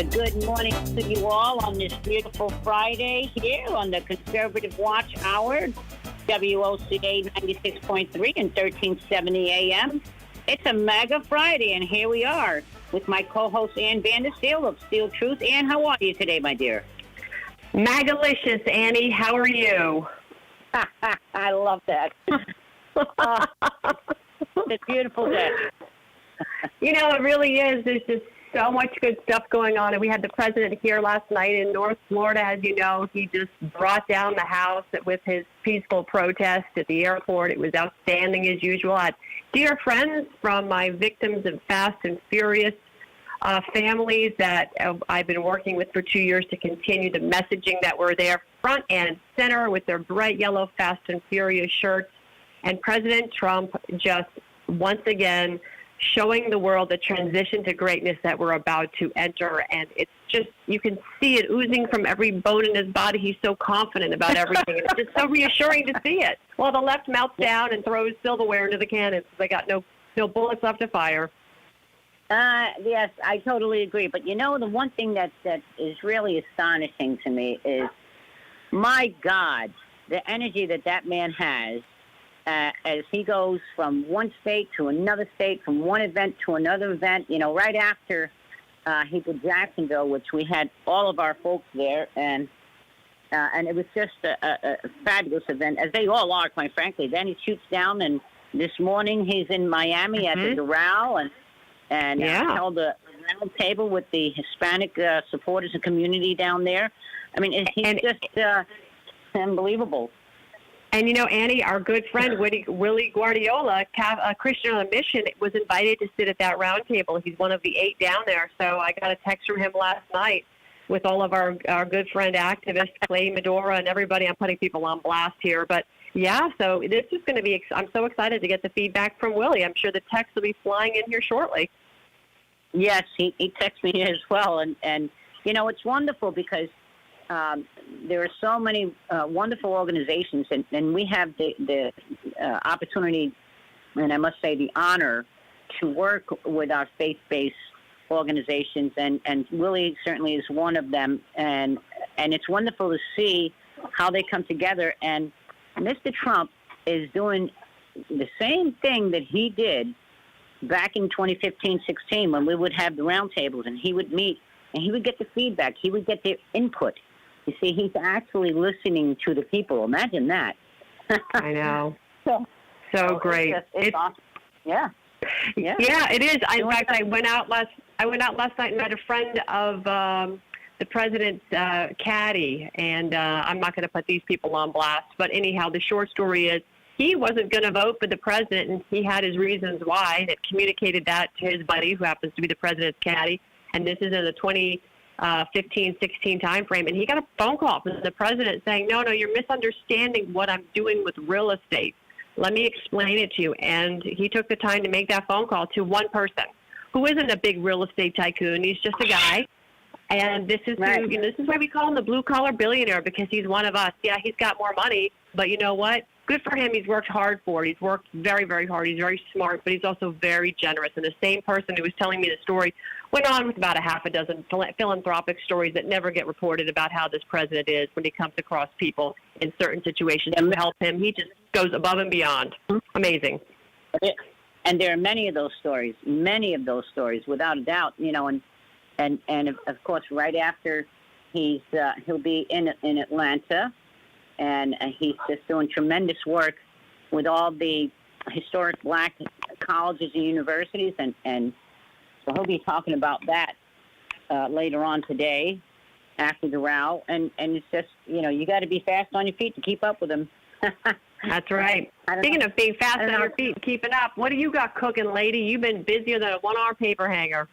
Good morning to you all on this beautiful Friday here on the Conservative Watch Hour, WOCA 96.3 and 1370 AM. It's a mega Friday, and here we are with my co-host Ann Vandersteel of Steel Truth. Ann, how are you today, my dear? Magalicious, Annie. How are you? I love that. It's a beautiful day. It really is. There's just so much good stuff going on. And we had the president here last night in North Florida. As you know, he just brought down the house with his peaceful protest at the airport. It was outstanding as usual. I had dear friends from my Victims of Fast and Furious families that I've been working with for 2 years to continue the messaging that were there front and center with their bright yellow Fast and Furious shirts. And President Trump just once again showing the world the transition to greatness that we're about to enter. And it's just, you can see it oozing from every bone in his body. He's so confident about everything. And it's just so reassuring to see it. While the left melts down and throws silverware into the cannons. They got no bullets left to fire. Yes, I totally agree. But the one thing that is really astonishing to me is, my God, the energy that man has. As he goes from one state to another state, from one event to another event, right after he did Jacksonville, which we had all of our folks there, and it was just a fabulous event, as they all are, quite frankly. Then he shoots down, and this morning he's in Miami at the Doral, and held a round table with the Hispanic supporters and community down there. I mean, he's just unbelievable. And, Annie, our good friend Willie Guardiola, a Christian on a mission, was invited to sit at that round table. He's one of the 8 down there. So I got a text from him last night with all of our good friend activists, Clay Medora and everybody. I'm putting people on blast here. But, yeah, so this is going to be – I'm so excited to get the feedback from Willie. I'm sure the text will be flying in here shortly. Yes, he texted me as well. And it's wonderful because – there are so many wonderful organizations, and we have the opportunity, and I must say the honor, to work with our faith-based organizations, and Willie certainly is one of them, and it's wonderful to see how they come together. And Mr. Trump is doing the same thing that he did back in 2015-16 when we would have the roundtables, and he would meet, and he would get the feedback, he would get their input. You see, he's actually listening to the people. Imagine that. I know. So great. It's awesome. Yeah. Yeah, it is. In fact, I went out last night and met a friend of the president's caddy, and I'm not going to put these people on blast. But anyhow, the short story is he wasn't going to vote for the president, and he had his reasons why, and had communicated that to his buddy, who happens to be the president's caddy. And this is in the 2015-16 time frame, and he got a phone call from the president saying, no, you're misunderstanding what I'm doing with real estate. Let me explain it to you. And he took the time to make that phone call to one person who isn't a big real estate tycoon. He's just a guy. And this is right. This is why we call him the blue-collar billionaire, because he's one of us. Yeah, he's got more money, but you know what? Good for him. He's worked hard for it. He's worked very, very hard. He's very smart, but he's also very generous. And the same person who was telling me the story went on with about a half a dozen philanthropic stories that never get reported about how this president is when he comes across people in certain situations to help him. He just goes above and beyond. Amazing. And there are many of those stories, without a doubt, and of course, right after he'll be in Atlanta, and he's just doing tremendous work with all the historic black colleges and universities, and so he'll be talking about that later on today after the row. And it's just, you got to be fast on your feet to keep up with him. That's right. Speaking of being fast on your feet and keeping up, what do you got cooking, lady? You've been busier than a one-arm paper hanger.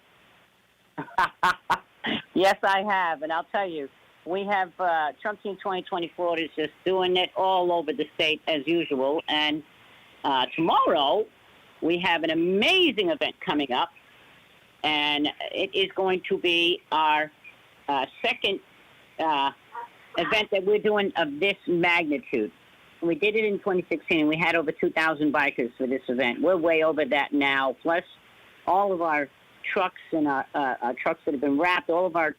Yes, I have. And I'll tell you, we have Trump Team 2024 is just doing it all over the state as usual. And tomorrow we have an amazing event coming up. And it is going to be our second event that we're doing of this magnitude. We did it in 2016, and we had over 2,000 bikers for this event. We're way over that now, plus all of our trucks and our trucks that have been wrapped, all of our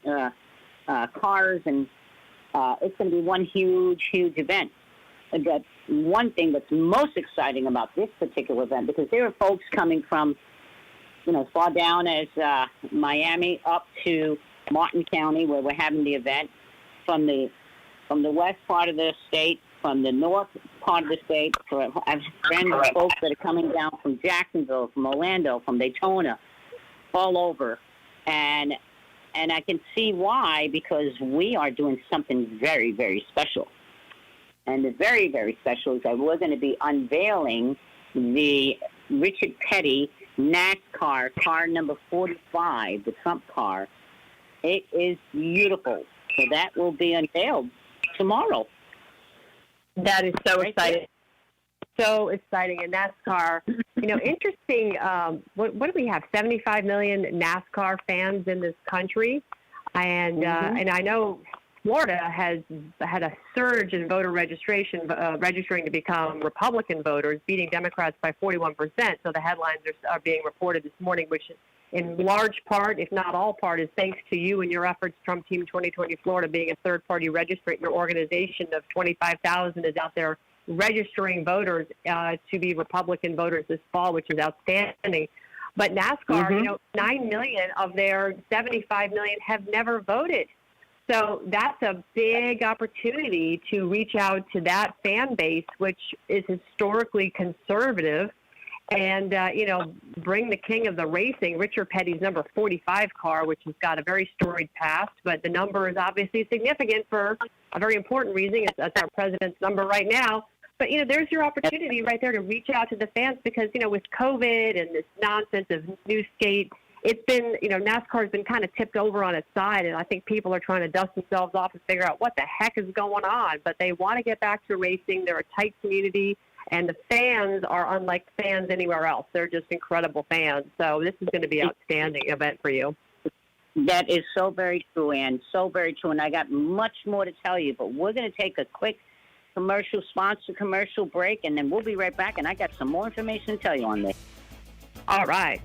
cars, and it's going to be one huge, huge event. And that's one thing that's most exciting about this particular event, because there are folks coming from, far down as Miami up to Martin County, where we're having the event, from the west part of the state, from the north part of the state. I have friends and folks that are coming down from Jacksonville, from Orlando, from Daytona, all over. And I can see why, because we are doing something very, very special. And the very, very special is that we're going to be unveiling the Richard Petty NASCAR car number 45, the Trump car. It is beautiful. So that will be unveiled tomorrow. That is so exciting. So exciting. And NASCAR, interesting. What do we have? 75 million NASCAR fans in this country. And and I know Florida has had a surge in voter registration, registering to become Republican voters, beating Democrats by 41%. So the headlines are being reported this morning, which in large part, if not all part, is thanks to you and your efforts, Trump Team 2020 Florida, being a third-party registrant. Your organization of 25,000 is out there registering voters to be Republican voters this fall, which is outstanding. But NASCAR, 9 million of their 75 million have never voted. So that's a big opportunity to reach out to that fan base, which is historically conservative, and, bring the king of the racing, Richard Petty's number 45 car, which has got a very storied past, but the number is obviously significant for a very important reason. That's our president's number right now. But, there's your opportunity right there to reach out to the fans because, with COVID and this nonsense of new skate, it's been, NASCAR's been kind of tipped over on its side, and I think people are trying to dust themselves off and figure out what the heck is going on. But they want to get back to racing. They're a tight community, and the fans are unlike fans anywhere else. They're just incredible fans. So this is going to be an outstanding event for you. That is so very true, Ann. So very true. And I got much more to tell you, but we're going to take a quick commercial break, and then we'll be right back. And I got some more information to tell you on this. All right.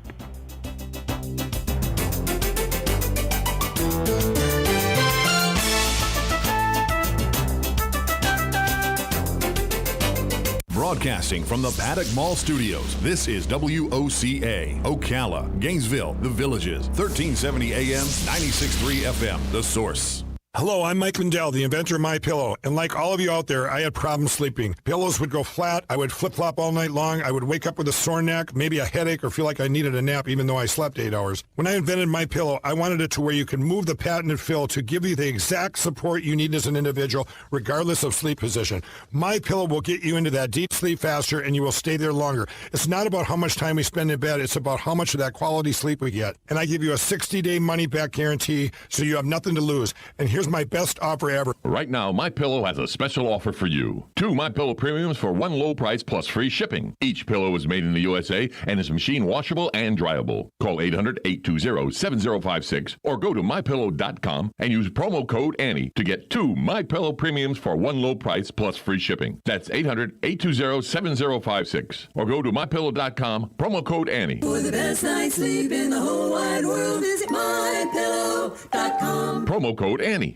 Broadcasting from the Paddock Mall Studios, this is WOCA, Ocala, Gainesville, The Villages, 1370 AM, 96.3 FM, The Source. Hello, I'm Mike Lindell, the inventor of MyPillow, and like all of you out there, I had problems sleeping. Pillows would go flat, I would flip-flop all night long, I would wake up with a sore neck, maybe a headache, or feel like I needed a nap even though I slept 8 hours. When I invented MyPillow, I wanted it to where you can move the patented fill to give you the exact support you need as an individual, regardless of sleep position. MyPillow will get you into that deep sleep faster, and you will stay there longer. It's not about how much time we spend in bed, it's about how much of that quality sleep we get. And I give you a 60-day money-back guarantee, so you have nothing to lose. And here's my best offer ever. Right now, MyPillow has a special offer for you. 2 MyPillow premiums for one low price plus free shipping. Each pillow is made in the USA and is machine washable and dryable. Call 800-820-7056 or go to MyPillow.com and use promo code Annie to get 2 MyPillow premiums for one low price plus free shipping. That's 800-820-7056 or go to MyPillow.com, promo code Annie. For the best night's sleep in the whole wide world, visit MyPillow.com. Promo code Annie.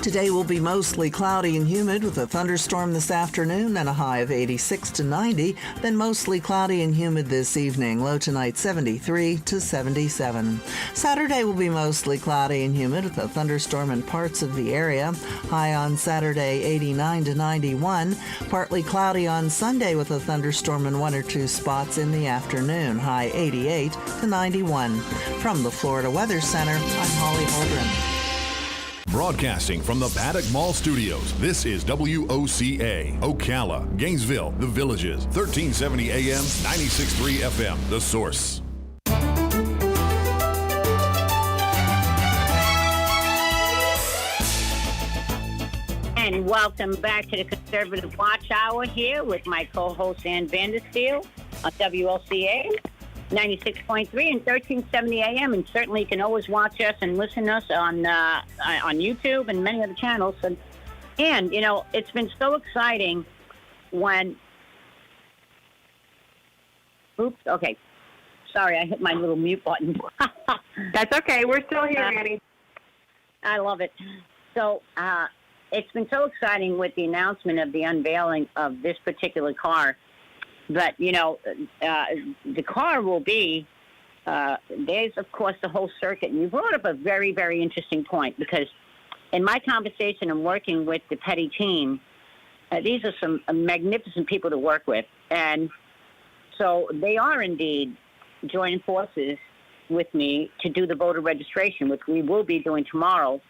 Today will be mostly cloudy and humid with a thunderstorm this afternoon and a high of 86 to 90, then mostly cloudy and humid this evening, low tonight 73 to 77. Saturday will be mostly cloudy and humid with a thunderstorm in parts of the area, high on Saturday 89 to 91, partly cloudy on Sunday with a thunderstorm in 1 or 2 spots in the afternoon, high 88 to 91. From the Florida Weather Center, I'm Holly Holdren. Broadcasting from the Paddock Mall Studios, this is WOCA, Ocala, Gainesville, The Villages, 1370 AM, 96.3 FM, The Source. And welcome back to the Conservative Watch Hour here with my co-host Ann Vandersteel on WLCA 96.3 and 1370 AM. And certainly you can always watch us and listen to us on YouTube and many other channels. And it's been so exciting when... Sorry, I hit my little mute button. That's okay. We're still here, Annie. I love it. So it's been so exciting with the announcement of the unveiling of this particular car. But, the car will be, there's, of course, the whole circuit. And you brought up a very, very interesting point because in my conversation and working with the Petty team, these are some magnificent people to work with. And so they are indeed joining forces with me to do the voter registration, which we will be doing tomorrow.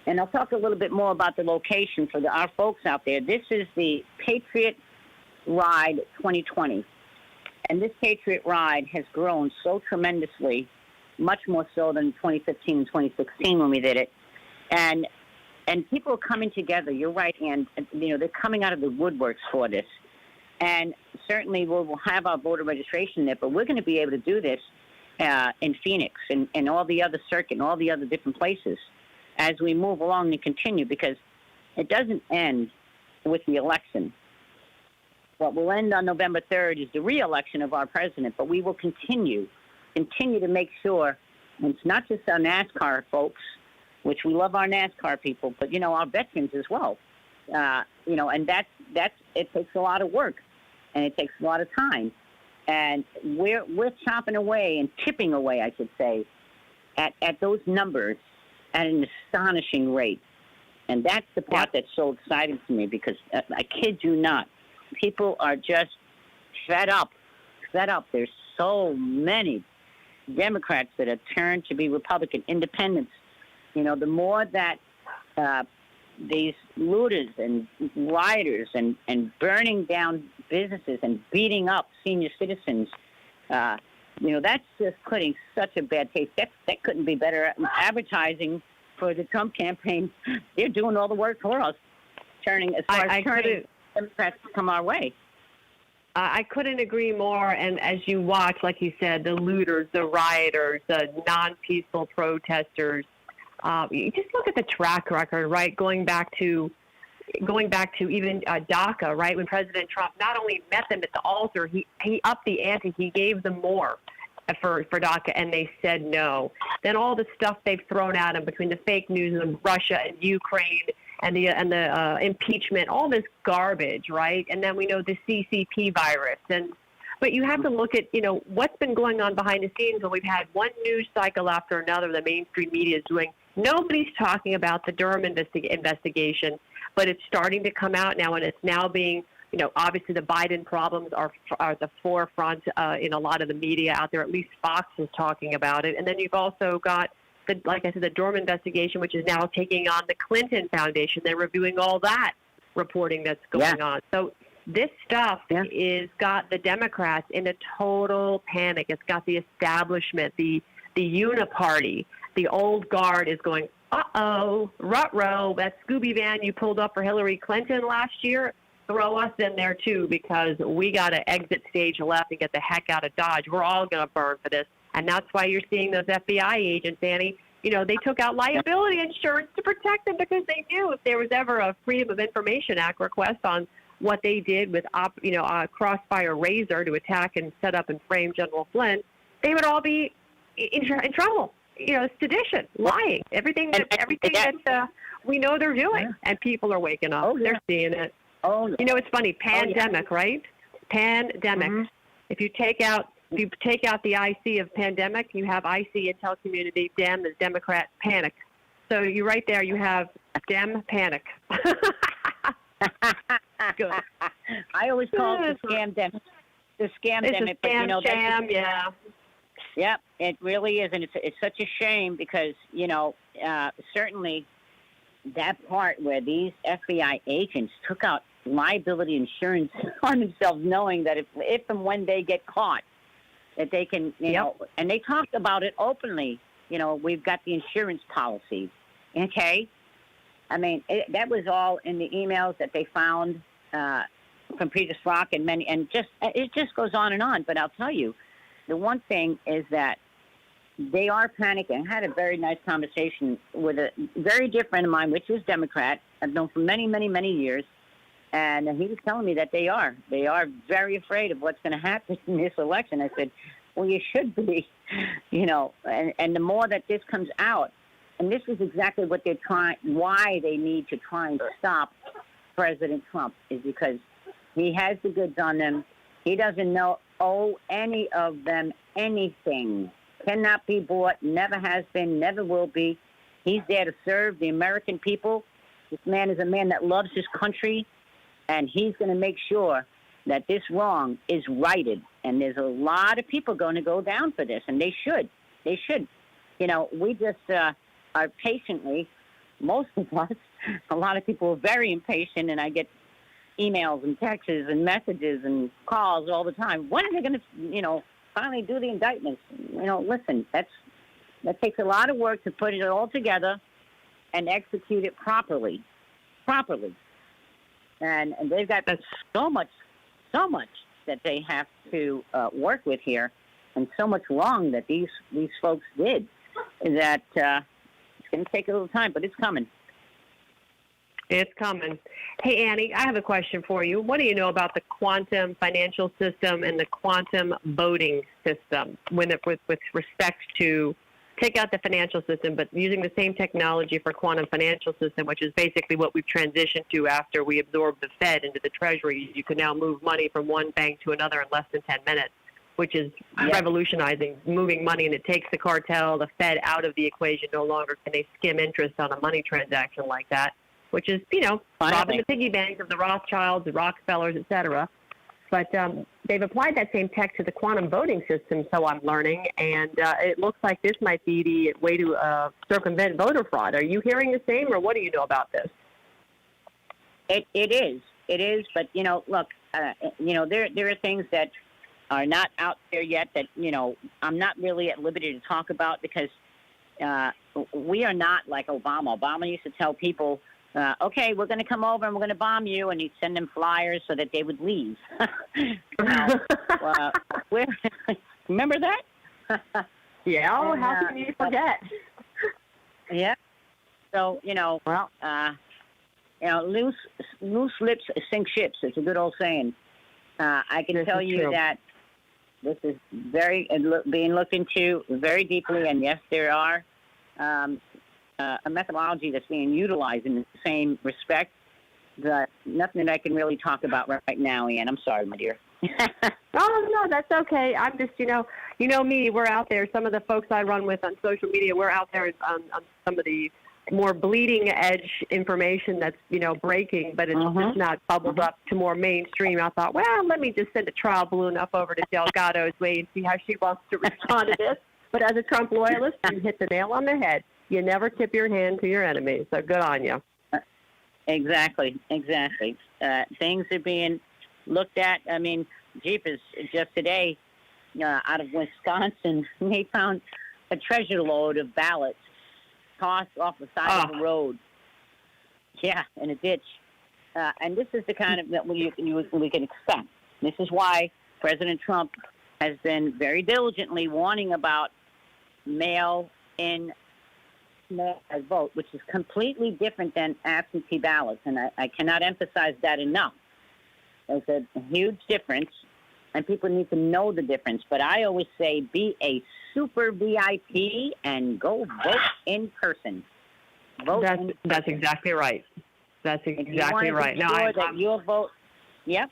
And I'll talk a little bit more about the location for our folks out there. This is the Patriot Ride 2020. And this Patriot Ride has grown so tremendously, much more so than 2015 and 2016 when we did it. And people are coming together. You're right, and they're coming out of the woodworks for this. And certainly we'll have our voter registration there, but we're going to be able to do this in Phoenix and all the other circuit and all the other different places as we move along and continue, because it doesn't end with the election. What will end on November 3rd is the re-election of our president, but we will continue to make sure, and it's not just our NASCAR folks, which we love our NASCAR people, but, our veterans as well. And that's it takes a lot of work, and it takes a lot of time. And we're chopping away and chipping away, I should say, at those numbers at an astonishing rate. And that's the part that's so exciting to me because, I kid you not, people are just fed up. There's so many Democrats that have turned to be Republican independents. The more that these looters and rioters and burning down businesses and beating up senior citizens, that's just putting such a bad taste. That couldn't be better advertising for the Trump campaign. They're doing all the work for us, turning Democrats to come our way. I couldn't agree more. And as you watch, like you said, the looters, the rioters, the non-peaceful protesters, you just look at the track record, right? Going back to even DACA, right? When President Trump not only met them at the altar, he upped the ante. He gave them more for DACA, and they said no. Then all the stuff they've thrown at him between the fake news and Russia and Ukraine and the impeachment, all this garbage, right? And then we know the CCP virus. But you have to look at, what's been going on behind the scenes when we've had one news cycle after another the mainstream media is doing. Nobody's talking about the Durham investigation, but it's starting to come out now, and it's now being, obviously the Biden problems are at the forefront in a lot of the media out there. At least Fox is talking about it. And then you've also got, like I said, the Durham investigation, which is now taking on the Clinton Foundation. They're reviewing all that reporting that's going on. So this stuff is got the Democrats in a total panic. It's got the establishment, the uniparty, the old guard is going, uh-oh, ruh-roh, that Scooby van you pulled up for Hillary Clinton last year, throw us in there too, because we got to exit stage left and get the heck out of Dodge. We're all going to burn for this. And that's why you're seeing those FBI agents, Annie. They took out liability insurance to protect them because they knew if there was ever a Freedom of Information Act request on what they did with, Crossfire Razor to attack and set up and frame General Flynn, they would all be in trouble. Sedition, lying, everything that we know they're doing, and people are waking up. They're seeing it. It's funny. Pandemic, right? Pandemic. Mm-hmm. If you take out the IC of pandemic, you have IC Intel community. Dem is Democrat panic. So you right there, you have Dem panic. Good. I always call it the scam dem. The scam dem. It's a scam, yeah. Yep, it really is, and it's such a shame because certainly that part where these FBI agents took out liability insurance on themselves, knowing that if and when they get caught, that they can, and they talked about it openly. We've got the insurance policy, okay. I mean, that was all in the emails that they found from Peter Strzok and many, and it just goes on and on. But I'll tell you. The one thing is that they are panicking. I had a very nice conversation with a very dear friend of mine, which is Democrat. I've known for many, many, many years. And he was telling me that they are very afraid of what's going to happen in this election. I said, Well, you should be, and the more that this comes out, and this is exactly what they're why they need to try and stop President Trump, is because he has the goods on them. He doesn't owe any of them anything. Cannot be bought, never has been, never will be. He's there to serve the American people. This man is a man that loves his country, and he's going to make sure that this wrong is righted. And there's a lot of people going to go down for this, and they should. They should. We just are patiently, most of us, a lot of people are very impatient, and I get emails and texts and messages and calls all the time. When are they going to, finally do the indictments? Listen, that takes a lot of work to put it all together and execute it properly. And they've got so much that they have to work with here, and so much wrong that these folks did, that it's going to take a little time, but it's coming. It's coming. Hey, Annie, I have a question for you. What do you know about the quantum financial system and the quantum voting system with respect to take out the financial system, but using the same technology for quantum financial system, which is basically what we've transitioned to after we absorbed the Fed into the Treasury? You can now move money from one bank to another in less than 10 minutes, which is revolutionizing moving money, and it takes the cartel, the Fed, out of the equation. No longer can they skim interest on a money transaction like that, which is, robbing the piggy bank of the Rothschilds, the Rockefellers, et cetera. But they've applied that same tech to the quantum voting system, so I'm learning, and it looks like this might be the way to circumvent voter fraud. Are you hearing the same, or what do you know about this? It is, but, look, there are things that are not out there yet that, I'm not really at liberty to talk about, because we are not like Obama. Obama used to tell people, okay, we're going to come over and we're going to bomb you, and he'd send them flyers so that they would leave. Remember that? Yeah, how can you forget? Yeah. So, loose lips sink ships. It's a good old saying. I can tell you that this is being looked into very deeply, and yes, there are a methodology that's being utilized in the same respect, but nothing that I can really talk about right now, Ian. I'm sorry, my dear. Oh, no, that's okay. I'm just, you know me, we're out there. Some of the folks I run with on social media, we're out there on some of the more bleeding edge information that's, breaking, but it's just not bubbled up to more mainstream. I thought, well, let me just send a trial balloon up over to Delgado's way and see how she wants to respond to this. But as a Trump loyalist, you hit the nail on the head. You never tip your hand to your enemies, so good on you. Exactly. Things are being looked at. I mean, jeepers, just today, out of Wisconsin, they found a treasure load of ballots tossed off the side of the road. Yeah, in a ditch. And this is the kind of that we can expect. This is why President Trump has been very diligently warning about mail-in vote, which is completely different than absentee ballots, and I cannot emphasize that enough. There's a huge difference, and people need to know the difference. But I always say, be a super VIP and go vote in person. That's exactly right. That's exactly right. Now, that your vote. Yep.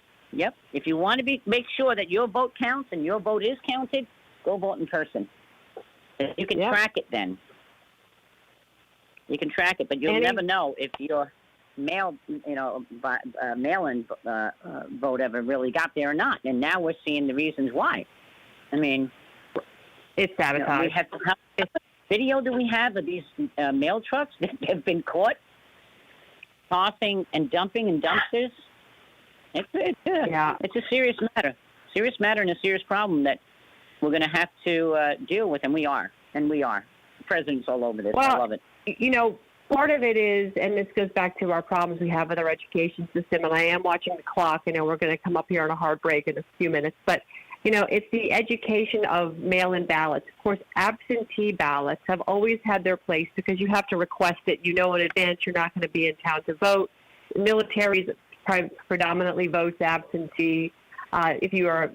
If you want to make sure that your vote counts and your vote is counted, go vote in person. You can track it then. You can track it, but you'll never know if your mail-in vote ever really got there or not. And now we're seeing the reasons why. I mean, it's sabotage. How much video do we have of these mail trucks that have been caught tossing and dumping in dumpsters? It's a serious matter. Serious matter and a serious problem that we're going to have to deal with, and we are. The president's all over this. Well, I love it. Part of it is, and this goes back to our problems we have with our education system, and I am watching the clock. We're going to come up here on a hard break in a few minutes, but, it's the education of mail-in ballots. Of course, absentee ballots have always had their place because you have to request it. In advance you're not going to be in town to vote. The military predominantly votes absentee. If you are,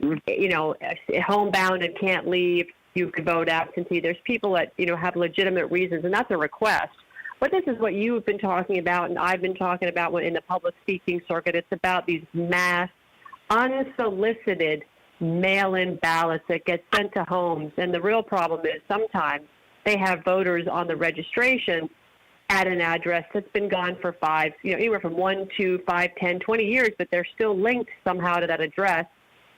homebound and can't leave, you could vote absentee. There's people that, have legitimate reasons, and that's a request. But this is what you've been talking about, and I've been talking about in the public speaking circuit. It's about these mass, unsolicited mail-in ballots that get sent to homes. And the real problem is sometimes they have voters on the registration at an address that's been gone for anywhere from 1, 2, 5, 10, 20 years, but they're still linked somehow to that address.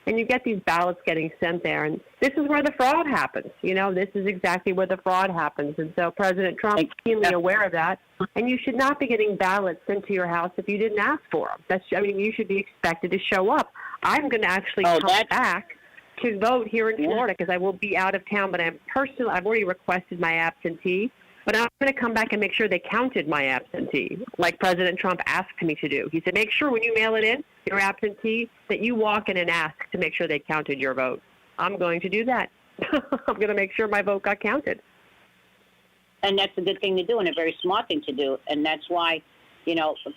And you get these ballots getting sent there. And this is where the fraud happens. This is exactly where the fraud happens. And so President Trump is keenly aware of that. And you should not be getting ballots sent to your house if you didn't ask for them. You should be expected to show up. I'm going to actually come back to vote here in Florida because I will be out of town. But I've already requested my absentee. But I'm going to come back and make sure they counted my absentee, like President Trump asked me to do. He said, make sure when you mail it in, your absentee, that you walk in and ask to make sure they counted your vote. I'm going to do that. I'm going to make sure my vote got counted. And that's a good thing to do and a very smart thing to do. And that's why,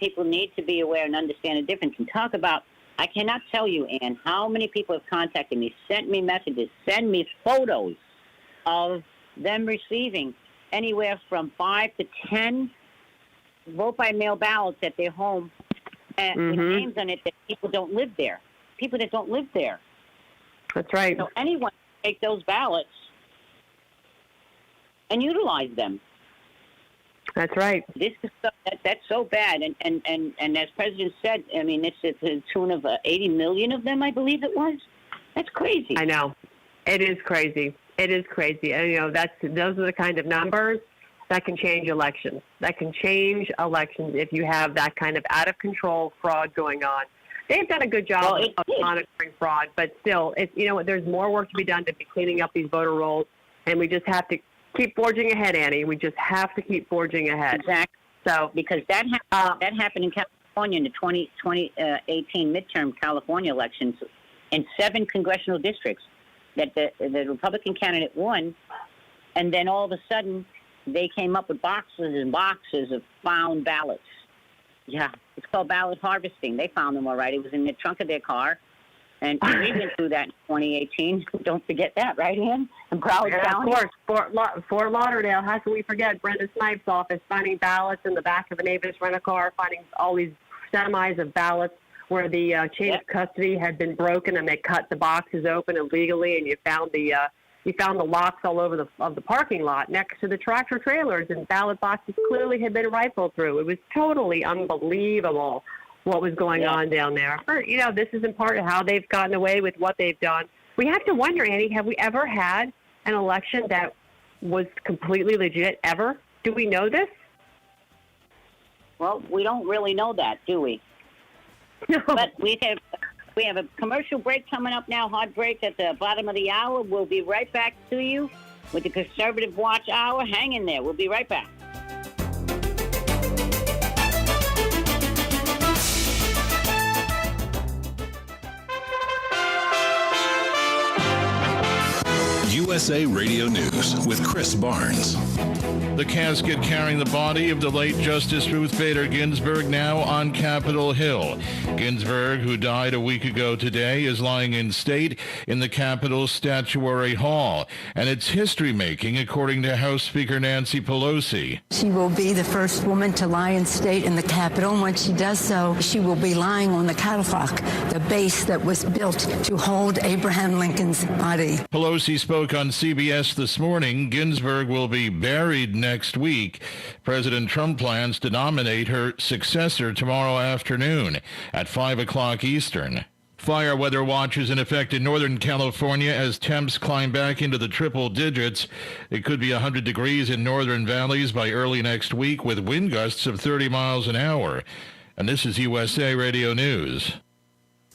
people need to be aware and understand the difference and talk about, I cannot tell you, Ann, how many people have contacted me, sent me messages, send me photos of them receiving anywhere from 5 to 10 vote-by-mail ballots at their home with names on it that people don't live there. People that don't live there. That's right. So anyone can take those ballots and utilize them. That's right. This is that's so bad. And as President said, it's to the tune of 80 million of them, I believe it was. That's crazy. I know. It is crazy. It is crazy. And, those are the kind of numbers that can change elections. That can change elections if you have that kind of out-of-control fraud going on. They've done a good job of monitoring fraud, but still, there's more work to be done to be cleaning up these voter rolls, and we just have to keep forging ahead, Annie. We just have to keep forging ahead. Exactly. So, because that happened in California in the 2018 midterm California elections in 7 congressional districts. That the Republican candidate won, and then all of a sudden they came up with boxes and boxes of found ballots. Yeah, it's called ballot harvesting. They found them all right. It was in the trunk of their car, and we went through that in 2018. Don't forget that, right, Ann? And Broward County. Of course, Fort Lauderdale. How can we forget Brenda Snipes' office finding ballots in the back of an Avis rent-a-car, finding all these semis of ballots where the chain of custody had been broken and they cut the boxes open illegally, and you found the locks all over the parking lot next to the tractor trailers, and ballot boxes clearly had been rifled through. It was totally unbelievable what was going on down there. This is in part how they've gotten away with what they've done. We have to wonder, Annie, have we ever had an election that was completely legit ever? Do we know this? Well, we don't really know that, do we? No. But we have a commercial break coming up now, hard break at the bottom of the hour. We'll be right back to you with the Conservative Watch Hour. Hang in there. We'll be right back. USA Radio News with Chris Barnes. The casket carrying the body of the late Justice Ruth Bader Ginsburg now on Capitol Hill. Ginsburg, who died a week ago today, is lying in state in the Capitol Statuary Hall. And it's history-making, according to House Speaker Nancy Pelosi. She will be the first woman to lie in state in the Capitol. And when she does so, she will be lying on the catafalque, the base that was built to hold Abraham Lincoln's body. Pelosi spoke on CBS this morning. Ginsburg will be buried next week. President Trump plans to nominate her successor tomorrow afternoon at 5 o'clock Eastern. Fire weather watches in effect in Northern California as temps climb back into the triple digits. It could be 100 degrees in northern valleys by early next week with wind gusts of 30 miles an hour. And this is USA Radio News.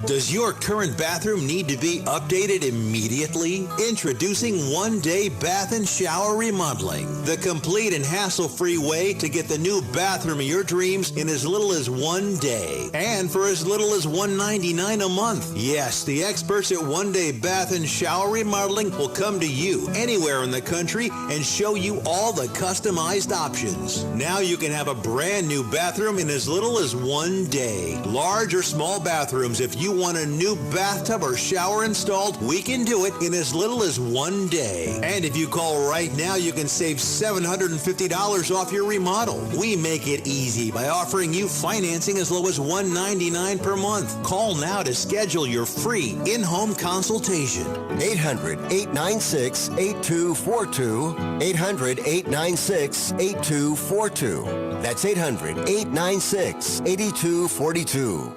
Does your current bathroom need to be updated immediately? Introducing One Day Bath and Shower Remodeling, the complete and hassle-free way to get the new bathroom of your dreams in as little as 1 day and for as little as $199 a month. Yes, the experts at One Day Bath and Shower Remodeling will come to you anywhere in the country and show you all the customized options. Now you can have a brand new bathroom in as little as 1 day. Large or small bathrooms, if you want a new bathtub or shower installed, we can do it in as little as 1 day. And if you call right now, you can save $750 off your remodel. We make it easy by offering you financing as low as $199 per month. Call now to schedule your free in-home consultation. 800-896-8242. 800-896-8242. That's 800-896-8242.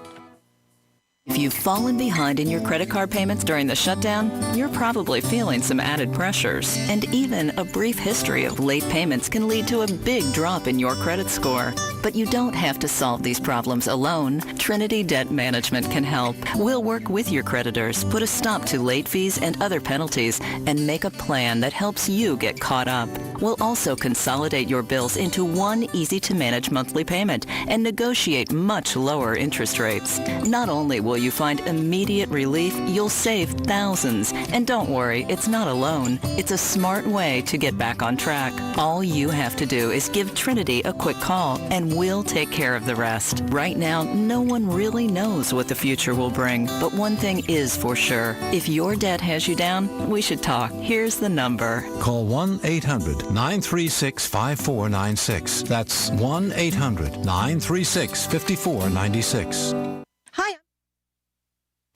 If you've fallen behind in your credit card payments during the shutdown, you're probably feeling some added pressures. And even a brief history of late payments can lead to a big drop in your credit score. But you don't have to solve these problems alone. Trinity Debt Management can help. We'll work with your creditors, put a stop to late fees and other penalties, and make a plan that helps you get caught up. We'll also consolidate your bills into one easy-to-manage monthly payment and negotiate much lower interest rates. Not only will you find immediate relief, you'll save thousands. And don't worry, it's not alone. It's a smart way to get back on track. All you have to do is give Trinity a quick call, and we'll take care of the rest. Right now, no one really knows what the future will bring, but one thing is for sure. If your debt has you down, we should talk. Here's the number. Call 1-800-936-5496. That's 1-800-936-5496.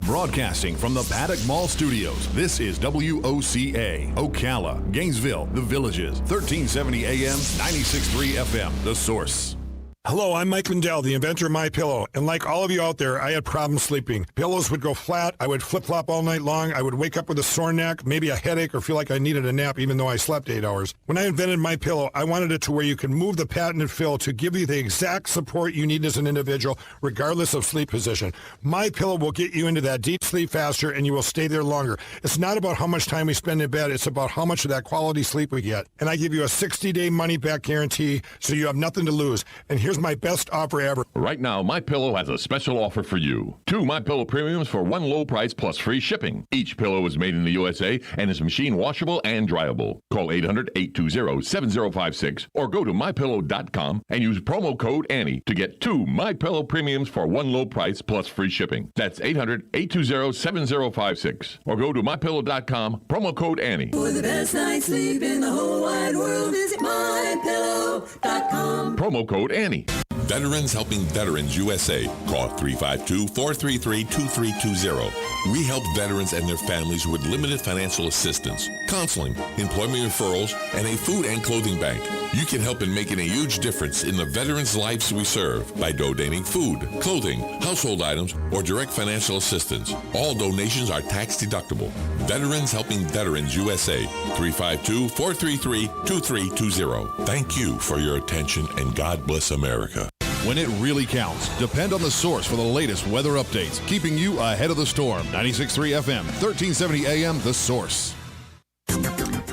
Broadcasting from the Paddock Mall Studios, this is WOCA, Ocala, Gainesville, The Villages, 1370 AM, 96.3 FM, The Source. Hello, I'm Mike Lindell, the inventor of MyPillow, and like all of you out there, I had problems sleeping. Pillows would go flat, I would flip-flop all night long, I would wake up with a sore neck, maybe a headache, or feel like I needed a nap even though I slept 8 hours. When I invented MyPillow, I wanted it to where you can move the patented fill to give you the exact support you need as an individual, regardless of sleep position. MyPillow will get you into that deep sleep faster, and you will stay there longer. It's not about how much time we spend in bed, it's about how much of that quality sleep we get. And I give you a 60-day money-back guarantee, so you have nothing to lose. And here's my best offer ever. Right now, MyPillow has a special offer for you. 2 MyPillow premiums for one low price plus free shipping. Each pillow is made in the USA and is machine washable and dryable. Call 800-820-7056 or go to MyPillow.com and use promo code Annie to get 2 MyPillow premiums for one low price plus free shipping. That's 800-820-7056 or go to MyPillow.com, promo code Annie. For the best night's sleep in the whole wide world, visit MyPillow.com. Promo code Annie. Veterans Helping Veterans USA. Call 352-433-2320. We help veterans and their families with limited financial assistance, counseling, employment referrals, and a food and clothing bank. You can help in making a huge difference in the veterans' lives we serve by donating food, clothing, household items, or direct financial assistance. All donations are tax deductible. Veterans Helping Veterans USA. 352-433-2320. Thank you for your attention, and God bless America. When it really counts, depend on The Source for the latest weather updates, keeping you ahead of the storm. 96.3 FM, 1370 AM, The Source.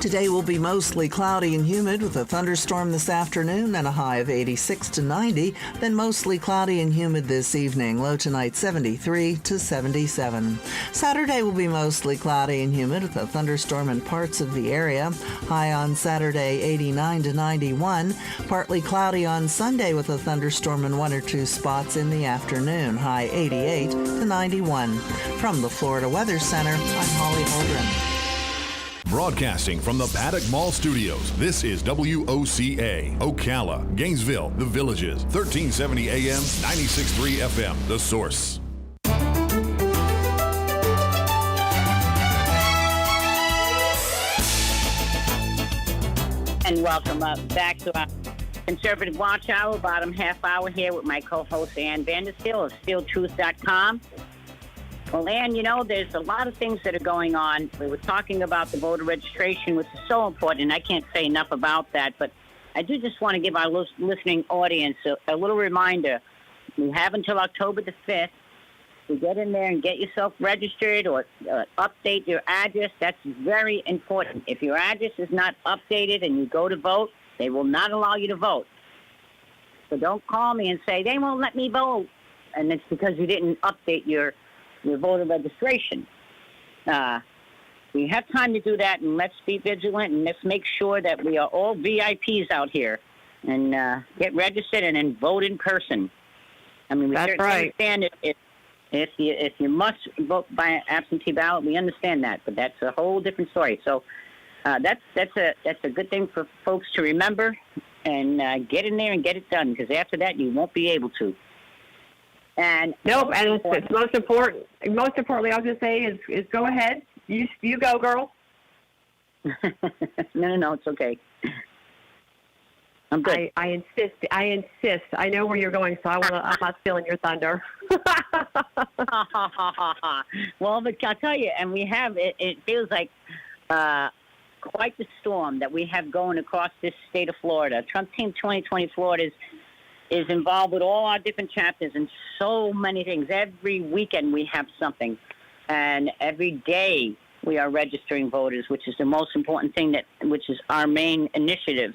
Today will be mostly cloudy and humid with a thunderstorm this afternoon and a high of 86 to 90. Then mostly cloudy and humid this evening. Low tonight 73 to 77. Saturday will be mostly cloudy and humid with a thunderstorm in parts of the area. High on Saturday 89 to 91. Partly cloudy on Sunday with a thunderstorm in 1 or 2 spots in the afternoon. High 88 to 91. From the Florida Weather Center, I'm Holly Holdren. Broadcasting from the Paddock Mall Studios, this is WOCA, Ocala, Gainesville, The Villages, 1370 AM, 96.3 FM, The Source. And welcome back to our Conservative Watch Hour, bottom half hour here with my co-host Ann Vandersteel of SteelTruth.com. Well, Ann, you know, there's a lot of things that are going on. We were talking about the voter registration, which is so important. I can't say enough about that, but I do just want to give our listening audience a little reminder. You have until October the 5th to get in there and get yourself registered or update your address. That's very important. If your address is not updated and you go to vote, they will not allow you to vote. So don't call me and say, they won't let me vote. And it's because you didn't update your voter registration. We have time to do that, and let's be vigilant, and let's make sure that we are all VIPs out here and get registered and then vote in person. I mean, we certainly understand If you must vote by absentee ballot, we understand that, but that's a whole different story. So that's a good thing for folks to remember and get in there and get it done, because after that you won't be able to. And nope, and it's most important. Most importantly, I was going to say is go ahead. You go, girl. No, it's okay. I'm good. I insist. I know where you're going, so I'm not stealing your thunder. Well, but I'll tell you, and we have, it feels like quite the storm that we have going across this state of Florida. Trump Team 2020 Florida is involved with all our different chapters and so many things. Every weekend we have something, and every day we are registering voters, which is the most important thing, which is our main initiative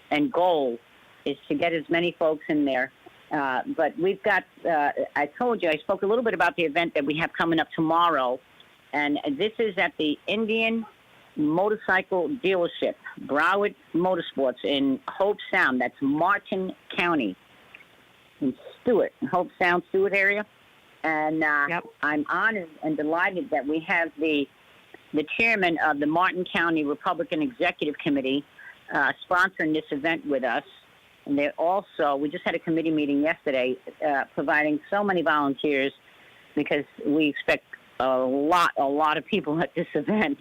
and goal, is to get as many folks in there. But we've got, I told you, I spoke a little bit about the event that we have coming up tomorrow, and this is at the Indian Motorcycle Dealership, Broward Motorsports in Hope Sound. That's Martin County in Stewart, Hope Sound, Stewart area. And I'm honored and delighted that we have the chairman of the Martin County Republican Executive Committee sponsoring this event with us. And they're also, we just had a committee meeting yesterday, providing so many volunteers, because we expect a lot of people at this event.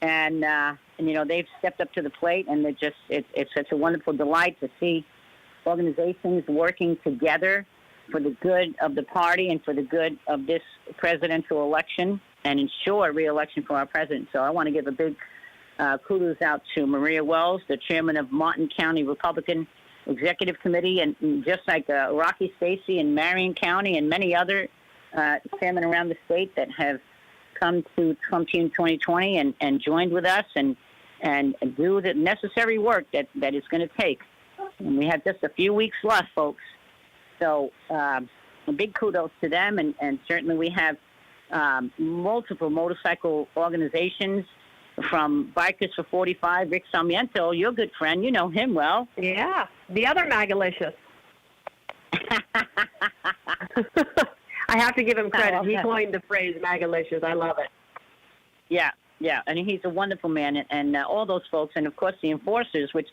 And you know, they've stepped up to the plate, and it's such a wonderful delight to see organizations working together for the good of the party and for the good of this presidential election and ensure re-election for our president. So I want to give a big kudos out to Maria Wells, the chairman of Martin County Republican Executive Committee, and just like Rocky Stacy in Marion County and many other chairmen around the state that have come to Trump Team 2020 and joined with us and do the necessary work that it's going to take. And we have just a few weeks left, folks. So a big kudos to them, and certainly we have multiple motorcycle organizations, from Bikers for 45, Rick Sarmiento, your good friend. You know him well. Yeah, the other Magalicious. I have to give him credit. He coined the phrase Magalicious. I love it. Yeah, and he's a wonderful man, and all those folks, and of course the enforcers, which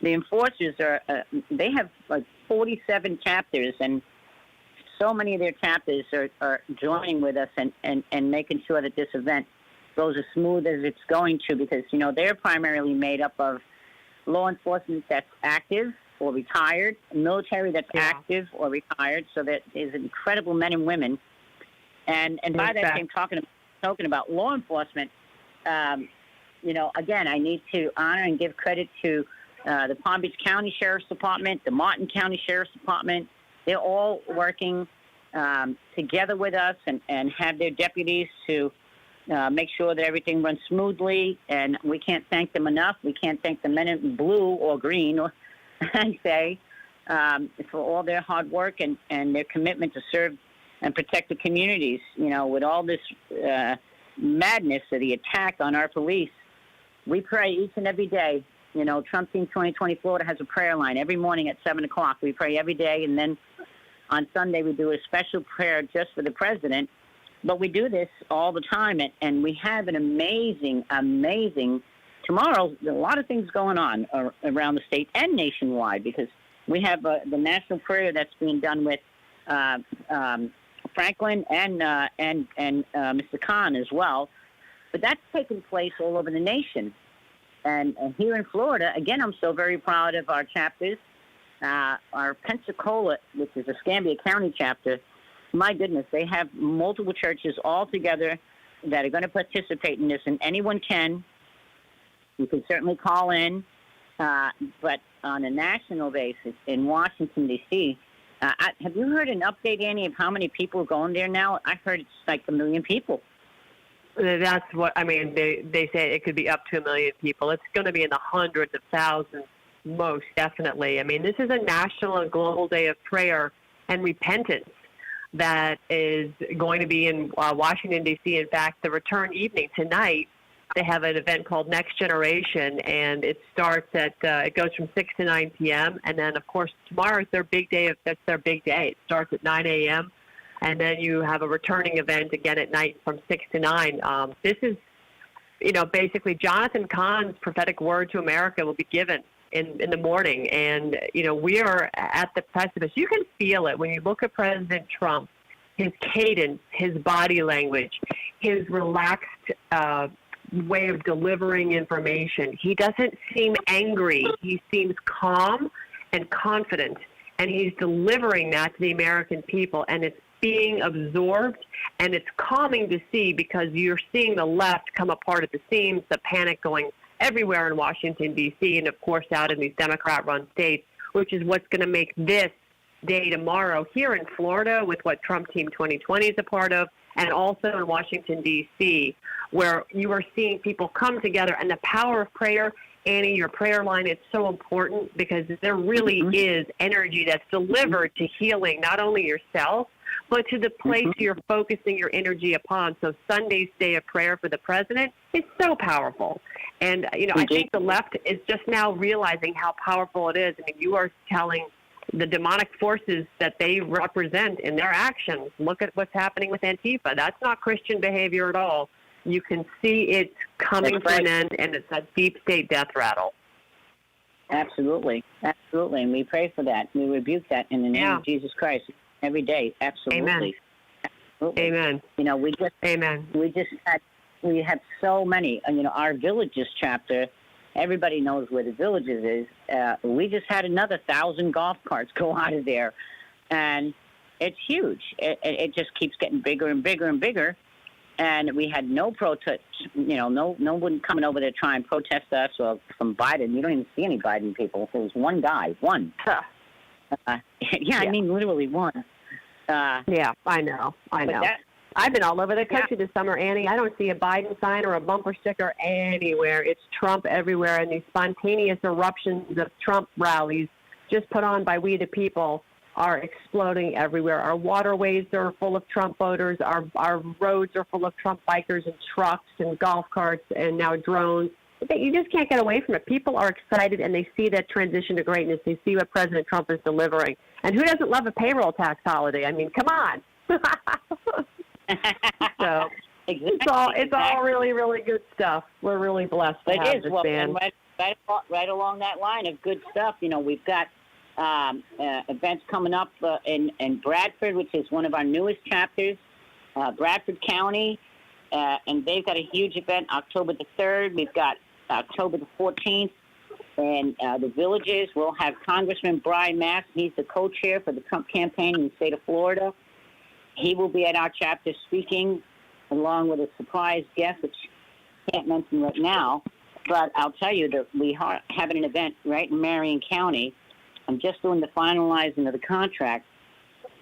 the enforcers are, they have like 47 chapters, and so many of their chapters are joining with us and making sure that this event goes as smooth as it's going to, because, you know, they're primarily made up of law enforcement that's active or retired, military that's active or retired, so that is incredible men and women. And by that I'm talking about law enforcement, you know, again, I need to honor and give credit to the Palm Beach County Sheriff's Department, the Martin County Sheriff's Department. They're all working together with us and have their deputies to make sure that everything runs smoothly, and we can't thank them enough. We can't thank the men in blue or green, I say, for all their hard work and their commitment to serve and protect the communities. You know, with all this madness of the attack on our police, we pray each and every day. You know, Trump Team 2020 Florida has a prayer line every morning at 7 o'clock. We pray every day, and then on Sunday we do a special prayer just for the president. But we do this all the time, and we have an amazing, tomorrow, a lot of things going on around the state and nationwide, because we have the national prayer that's being done with Franklin and Mr. Khan as well. But that's taking place all over the nation. And here in Florida, again, I'm so very proud of our chapters. Our Pensacola, which is a Escambia County chapter, my goodness, they have multiple churches all together that are going to participate in this, and anyone can. You can certainly call in, but on a national basis in Washington, D.C., have you heard an update, Annie, of how many people are going there now? I heard it's like 1 million people. That's what, I mean, they say it could be up to 1 million people. It's going to be in the hundreds of thousands, most definitely. I mean, this is a national and global day of prayer and repentance that is going to be in Washington, D.C. In fact, the return evening tonight, they have an event called Next Generation, and it starts at, it goes from 6 to 9 p.m., and then, of course, tomorrow is their big day. That's their big day. It starts at 9 a.m., and then you have a returning event again at night from 6 to 9. This is, basically Jonathan Cahn's prophetic word to America will be given in the morning. And, we are at the precipice. You can feel it when you look at President Trump, his cadence, his body language, his relaxed way of delivering information. He doesn't seem angry. He seems calm and confident, and he's delivering that to the American people, and it's being absorbed, and it's calming to see because you're seeing the left come apart at the seams, the panic going everywhere in Washington, D.C., and, of course, out in these Democrat-run states, which is what's going to make this day tomorrow here in Florida with what Trump Team 2020 is a part of, and also in Washington, D.C., where you are seeing people come together. And the power of prayer, Annie, your prayer line, it's so important because there really is energy that's delivered to healing not only yourself, but to the place you're focusing your energy upon. So Sunday's day of prayer for the president is so powerful. And, I think the left is just now realizing how powerful it is. I mean, you are telling the demonic forces that they represent in their actions. Look at what's happening with Antifa. That's not Christian behavior at all. You can see it coming to an end, and it's a deep state death rattle. Absolutely. Absolutely. And we pray for that. We rebuke that in the name of Jesus Christ every day. Absolutely. Amen. Absolutely. Amen. We have so many, our Villages chapter, everybody knows where the Villages is. We just had another 1,000 golf carts go out of there, and it's huge. It just keeps getting bigger and bigger and bigger. And we had no protest, no one coming over there trying to protest us or from Biden. You don't even see any Biden people. There was one guy, one. I mean, literally one. Yeah, I know. I've been all over the country this summer, Annie. I don't see a Biden sign or a bumper sticker anywhere. It's Trump everywhere, and these spontaneous eruptions of Trump rallies just put on by we the people are exploding everywhere. Our waterways are full of Trump voters. Our roads are full of Trump bikers and trucks and golf carts and now drones. You just can't get away from it. People are excited, and they see that transition to greatness. They see what President Trump is delivering. And who doesn't love a payroll tax holiday? I mean, come on. So it's all really, really good stuff. We're really blessed to have this band. Right along that line of good stuff. We've got events coming up in Bradford, which is one of our newest chapters, Bradford County, and they've got a huge event October the 3rd. We've got October the 14th, and the Villages. We'll have Congressman Brian Mast. He's the co-chair for the Trump campaign in the state of Florida. He will be at our chapter speaking, along with a surprise guest, which I can't mention right now. But I'll tell you that we are having an event right in Marion County. I'm just doing the finalizing of the contract,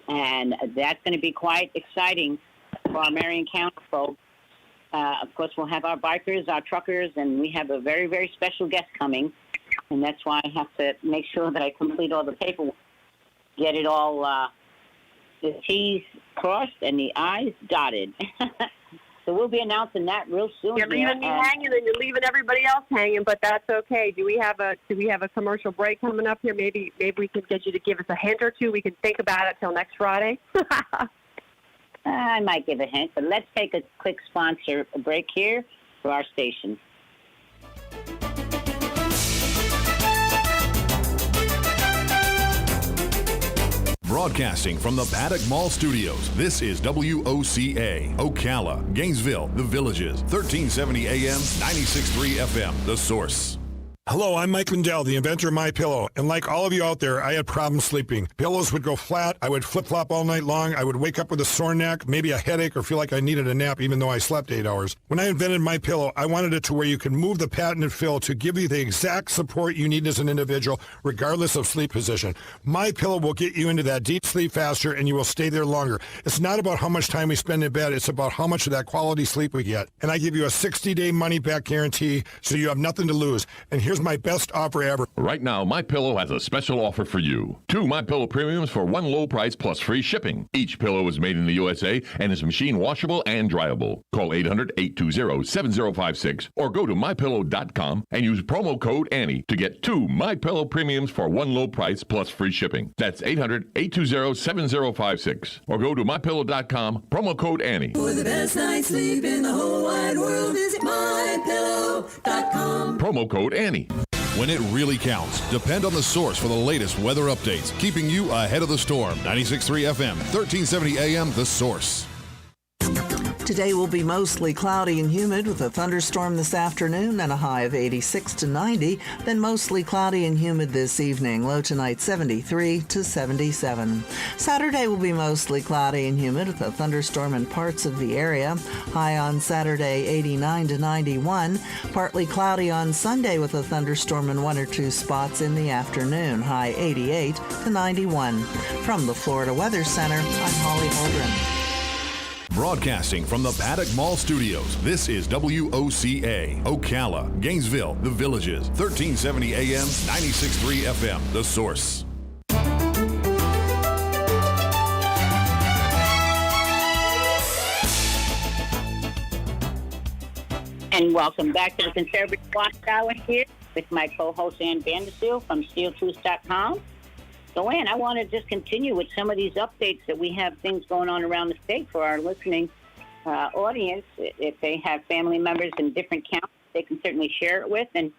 and that's going to be quite exciting for our Marion County folks. Of course, we'll have our bikers, our truckers, and we have a very, very special guest coming, and that's why I have to make sure that I complete all the paperwork, get it all, the T's crossed and the I's dotted. So we'll be announcing that real soon. You're leaving me hanging, and you're leaving everybody else hanging, but that's okay. Do we have a commercial break coming up here? Maybe we can get you to give us a hint or two. We can think about it till next Friday. I might give a hint, but let's take a quick sponsor break here for our station. Broadcasting from the Paddock Mall Studios, this is WOCA, Ocala, Gainesville, The Villages, 1370 AM, 96.3 FM, The Source. Hello, I'm Mike Lindell, the inventor of MyPillow, and like all of you out there, I had problems sleeping. Pillows would go flat, I would flip-flop all night long, I would wake up with a sore neck, maybe a headache, or feel like I needed a nap even though I slept 8 hours. When I invented MyPillow, I wanted it to where you can move the patented fill to give you the exact support you need as an individual, regardless of sleep position. MyPillow will get you into that deep sleep faster, and you will stay there longer. It's not about how much time we spend in bed, it's about how much of that quality sleep we get. And I give you a 60-day money-back guarantee, so you have nothing to lose. And here's Here's my best offer ever. Right now, MyPillow has a special offer for you. 2 MyPillow premiums for one low price plus free shipping. Each pillow is made in the USA and is machine washable and dryable. Call 800-820-7056 or go to MyPillow.com and use promo code Annie to get 2 MyPillow premiums for one low price plus free shipping. That's 800-820-7056 or go to MyPillow.com, promo code Annie. For the best night's sleep in the whole wide world, visit MyPillow.com. Promo code Annie. When it really counts, depend on the source for the latest weather updates, keeping you ahead of the storm. 96.3 FM, 1370 AM, The Source. Today will be mostly cloudy and humid with a thunderstorm this afternoon and a high of 86 to 90, then mostly cloudy and humid this evening, low tonight 73 to 77. Saturday will be mostly cloudy and humid with a thunderstorm in parts of the area, high on Saturday 89 to 91, partly cloudy on Sunday with a thunderstorm in 1 or 2 spots in the afternoon, high 88 to 91. From the Florida Weather Center, I'm Holly Holdren. Broadcasting from the Paddock Mall Studios, this is WOCA, Ocala, Gainesville, The Villages, 1370 AM, 96.3 FM, The Source. And welcome back to the Conservative Watch Hour here with my co-host Ann Vandersteel from SteelTruth.com. So, Ann, I want to just continue with some of these updates that we have things going on around the state for our listening audience. If they have family members in different counties, they can certainly share it with. And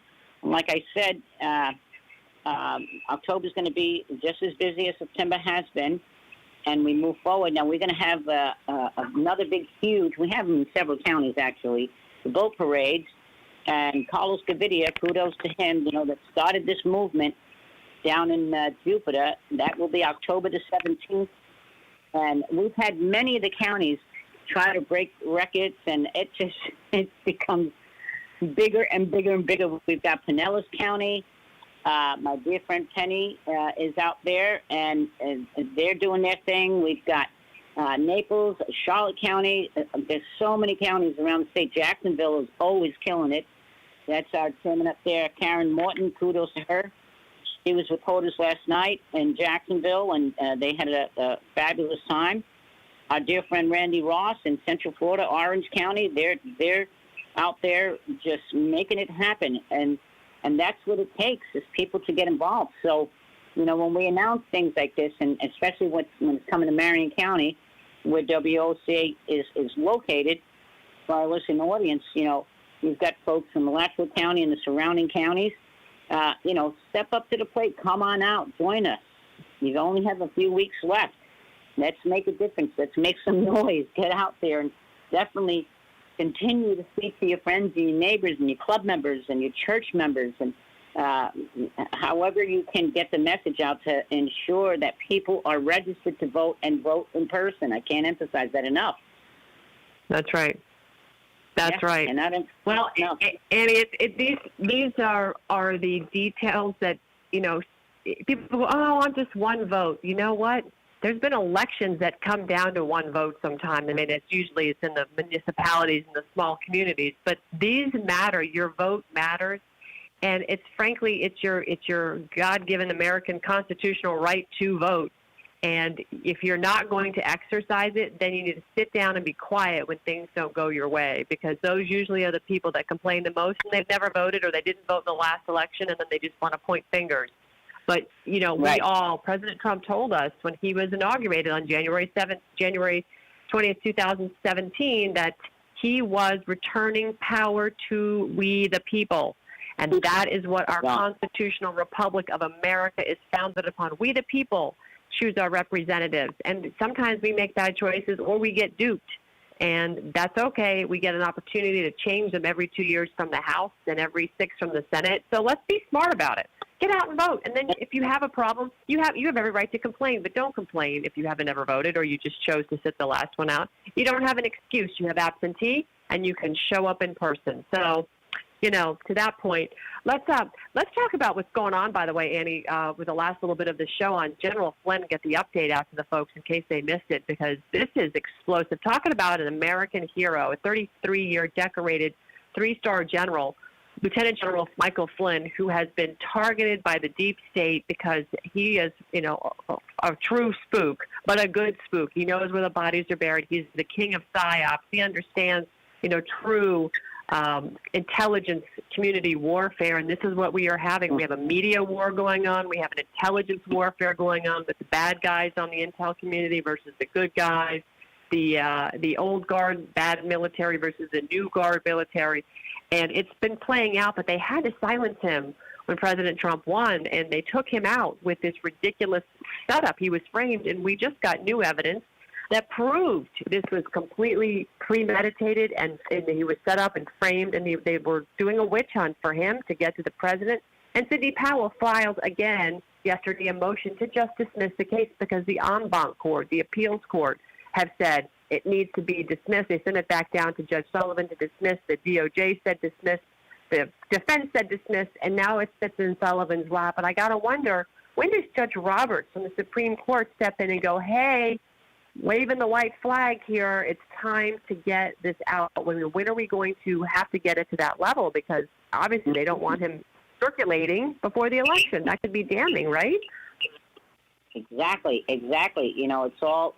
like I said, October is going to be just as busy as September has been, and we move forward. Now, we're going to have another big, huge, we have them in several counties, actually, the boat parades. And Carlos Gavidia, kudos to him, that started this movement down in Jupiter. That will be October the 17th. And we've had many of the counties try to break records, and it becomes bigger and bigger and bigger. We've got Pinellas County. My dear friend Penny is out there, and they're doing their thing. We've got Naples, Charlotte County. There's so many counties around the state. Jacksonville is always killing it. That's our chairman up there, Karen Morton. Kudos to her. She was with POTUS last night in Jacksonville, and they had a fabulous time. Our dear friend Randy Ross in Central Florida, Orange County, they're out there just making it happen, and that's what it takes is people to get involved. So, when we announce things like this, and especially when it's coming to Marion County, where WOCA is located, for our listening audience, you've got folks from Alachua County and the surrounding counties. Step up to the plate. Come on out. Join us. You only have a few weeks left. Let's make a difference. Let's make some noise. Get out there and definitely continue to speak to your friends and your neighbors and your club members and your church members, and however you can get the message out to ensure that people are registered to vote and vote in person. I can't emphasize that enough. That's right. That's right. And well, no. Annie, these are the details that, people go, oh, I'm just one vote. You know what? There's been elections that come down to one vote sometime. I mean, it's in the municipalities and the small communities, but these matter. Your vote matters. And it's your God-given American constitutional right to vote. And if you're not going to exercise it, then you need to sit down and be quiet when things don't go your way, because those usually are the people that complain the most, and they've never voted or they didn't vote in the last election, and then they just want to point fingers. But, President Trump told us when he was inaugurated on January 20th, 2017, that he was returning power to we the people. And that is what our constitutional republic of America is founded upon. We the people choose our representatives. And sometimes we make bad choices or we get duped. And that's okay. We get an opportunity to change them every 2 years from the House and every 6 from the Senate. So let's be smart about it. Get out and vote. And then if you have a problem, you have every right to complain, but don't complain if you haven't ever voted or you just chose to sit the last one out. You don't have an excuse. You have absentee, and you can show up in person. So, to that point, let's talk about what's going on, by the way, Annie, with the last little bit of the show on General Flynn, get the update out to the folks in case they missed it, because this is explosive. Talking about an American hero, a 33-year decorated 3-star general, Lieutenant General Michael Flynn, who has been targeted by the deep state because he is, a true spook, but a good spook. He knows where the bodies are buried. He's the king of psyops. He understands, true intelligence community warfare, and this is what we are having. We have a media war going on. We have an intelligence warfare going on with the bad guys on the intel community versus the good guys, the old guard bad military versus the new guard military. And it's been playing out, but they had to silence him when President Trump won, and they took him out with this ridiculous setup. He was framed, and we just got new evidence that proved this was completely premeditated, and he was set up and framed, and they were doing a witch hunt for him to get to the president. And Sidney Powell filed again yesterday a motion to just dismiss the case because the en banc court, the appeals court, have said it needs to be dismissed. They sent it back down to Judge Sullivan to dismiss. The DOJ said dismiss. The defense said dismiss, and now it sits in Sullivan's lap. And I got to wonder, when does Judge Roberts from the Supreme Court step in and go, hey, waving the white flag here, it's time to get this out? When are we going to have to get it to that level? Because obviously they don't want him circulating before the election. That could be damning, right? Exactly. It's all.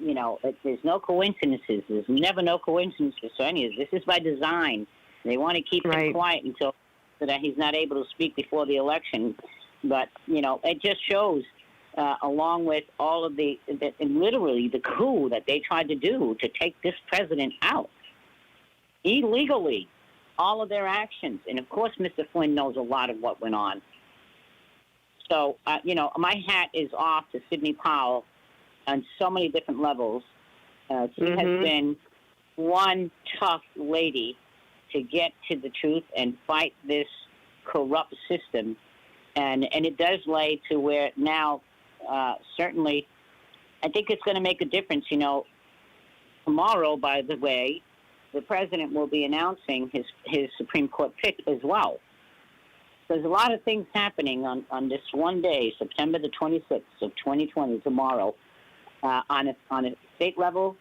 There's no coincidences. There's never no coincidences. So this is by design. They want to keep him quiet so that he's not able to speak before the election. But it just shows, along with all of literally the coup that they tried to do to take this president out illegally, all of their actions. And of course, Mr. Flynn knows a lot of what went on. So my hat is off to Sidney Powell on so many different levels. She has been one tough lady to get to the truth and fight this corrupt system. And it does lay to where now, certainly, I think it's going to make a difference. Tomorrow, by the way, the president will be announcing his Supreme Court pick as well. There's a lot of things happening on this one day, September the 26th of 2020, tomorrow. On a state level,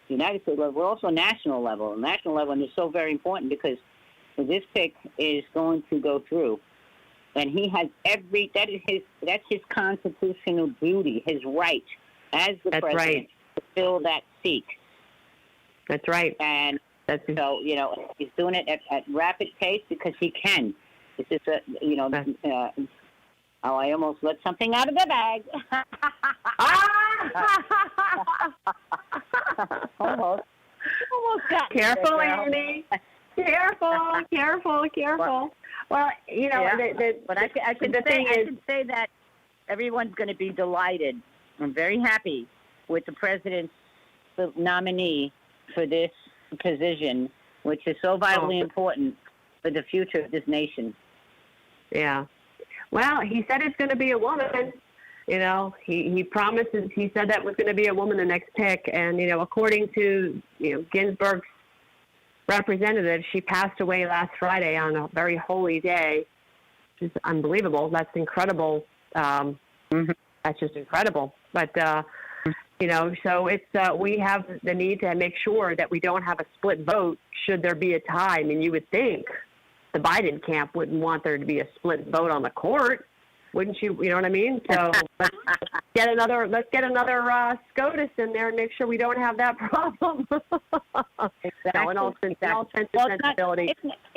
United States level, but also national level. National level, and it's so very important because this pick is going to go through, and he has that's his constitutional duty, his right as the president to fill that seat. That's right. And so he's doing it at rapid pace because he can. This is I almost let something out of the bag. Almost got Careful, Annie. Careful. Well, but I could say that everyone's going to be delighted. I'm very happy with the president's nominee for this position, which is so vitally important for the future of this nation. Yeah. Well, he said it's going to be a woman. He promises. He said that was going to be a woman the next pick, and according to Ginsburg's representative, she passed away last Friday on a very holy day, which is unbelievable. That's incredible. That's just incredible. But so it's we have the need to make sure that we don't have a split vote should there be a tie. I mean, you would think the Biden camp wouldn't want there to be a split vote on the court, wouldn't you? You know what I mean? So let's get another SCOTUS in there and make sure we don't have that problem. Exactly. In all sense of sensibility,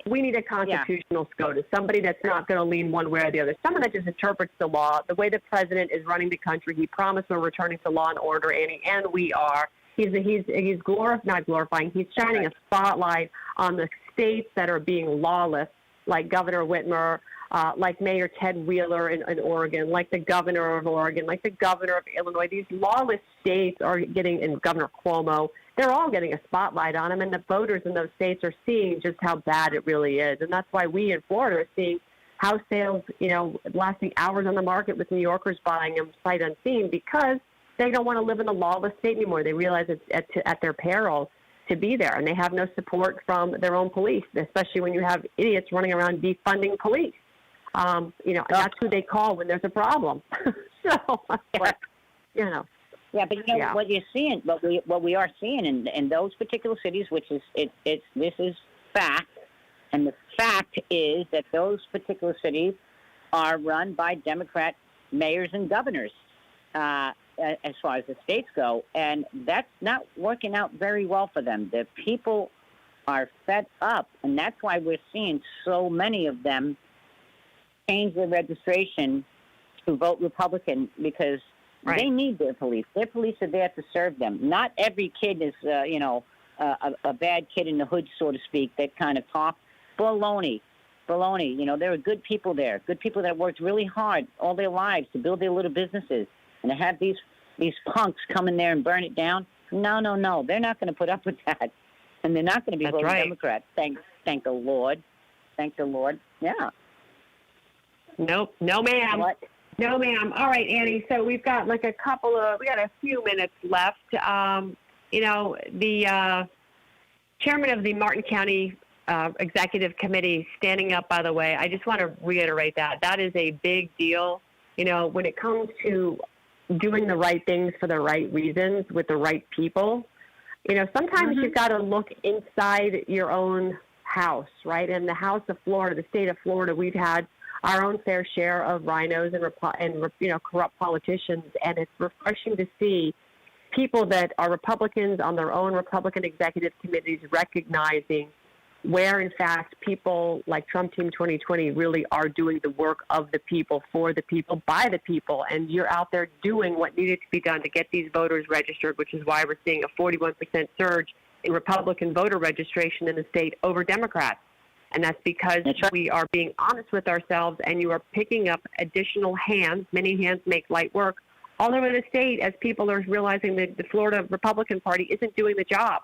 we need a constitutional SCOTUS, somebody that's not going to lean one way or the other, someone that just interprets the law the way the president is running the country. He promised we're returning to law and order, Annie, and we are. He's not glorifying. He's shining a spotlight on the states that are being lawless, like Governor Whitmer, like Mayor Ted Wheeler in Oregon, like the governor of Oregon, like the governor of Illinois. These lawless states are getting, and Governor Cuomo, they're all getting a spotlight on them, and the voters in those states are seeing just how bad it really is. And that's why we in Florida are seeing house sales, lasting hours on the market with New Yorkers buying them sight unseen because they don't want to live in a lawless state anymore. They realize it's at their peril to be there, and they have no support from their own police, especially when you have idiots running around defunding police. And that's who they call when there's a problem. Yeah, but what you're seeing, what we are seeing in those particular cities, which is this is fact, And the fact is that those particular cities are run by Democrat mayors and governors as far as the states go. And that's not working out very well for them. The people are fed up, and that's why we're seeing so many of them change their registration to vote Republican, because they need their police. Their police are there to serve them. Not every kid is, a bad kid in the hood, so to speak, that kind of talk. Baloney. There are good people there, good people that worked really hard all their lives to build their little businesses. And to have these punks come in there and burn it down, no. They're not going to put up with that. And they're not going to be voting Democrat. Thank the Lord. Thank the Lord. Yeah. Nope. No, ma'am. What? No, ma'am. All right, Annie. So we've got we got a few minutes left. The chairman of the Martin County Executive Committee standing up, by the way, I just want to reiterate that. That is a big deal. When it comes to doing the right things for the right reasons with the right people, sometimes you've got to look inside your own house, right? In the House of Florida, the state of Florida, we've had our own fair share of rhinos and corrupt politicians, and it's refreshing to see people that are Republicans on their own Republican executive committees recognizing where, in fact, people like Trump Team 2020 really are doing the work of the people, for the people, by the people, and you're out there doing what needed to be done to get these voters registered, which is why we're seeing a 41% surge in Republican voter registration in the state over Democrats. And that's because we are being honest with ourselves, and you are picking up additional hands. Many hands make light work all over the state as people are realizing that the Florida Republican Party isn't doing the job.